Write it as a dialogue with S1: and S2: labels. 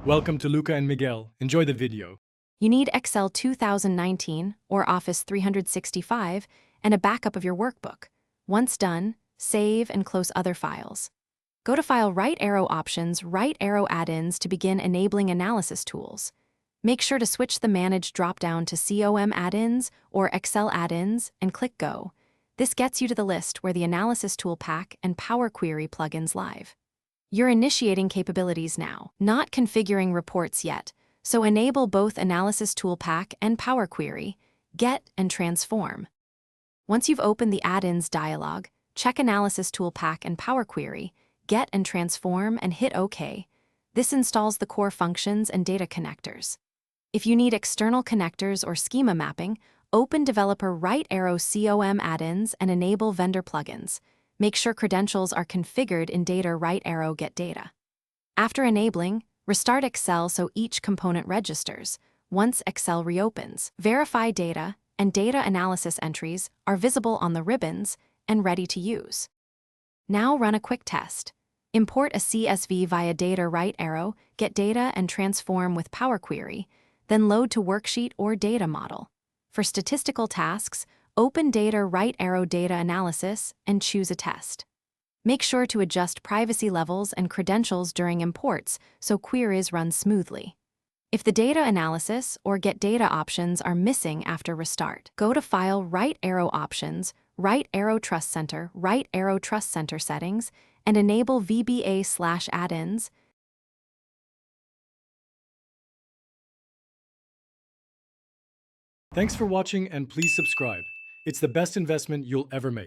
S1: Welcome to Luca and Miguel. Enjoy the video.
S2: You need Excel 2019 or Office 365 and a backup of your workbook. Once done, save and close other files. Go to File Right Arrow Options, Right Arrow Add-ins to begin enabling analysis tools. Make sure to switch the Manage dropdown to COM Add-ins or Excel Add-ins and click Go. This gets you to the list where the Analysis Tool Pack and Power Query plugins live. You're initiating capabilities now, not configuring reports yet, so enable both Analysis Tool Pack and Power Query, Get and Transform. Once you've opened the Add-ins dialog, check Analysis Tool Pack and Power Query, Get and Transform and hit OK. This installs the core functions and data connectors. If you need external connectors or schema mapping, open Developer Right Arrow COM Add-ins and enable vendor plugins. Make sure credentials are configured in Data Right Arrow Get Data. After enabling, restart Excel so each component registers. Once Excel reopens, verify data and data analysis entries are visible on the ribbons and ready to use. Now run a quick test. Import a CSV via Data Right Arrow, Get Data and Transform with Power Query, then load to Worksheet or Data Model. For statistical tasks, open Data Right Arrow Data Analysis and choose a test. Make sure to adjust privacy levels and credentials during imports so queries run smoothly. If the data analysis or get data options are missing after restart, go to File Right Arrow Options, Right Arrow Trust Center settings, and enable VBA/add-ins.
S1: Thanks for watching and please subscribe. It's the best investment you'll ever make.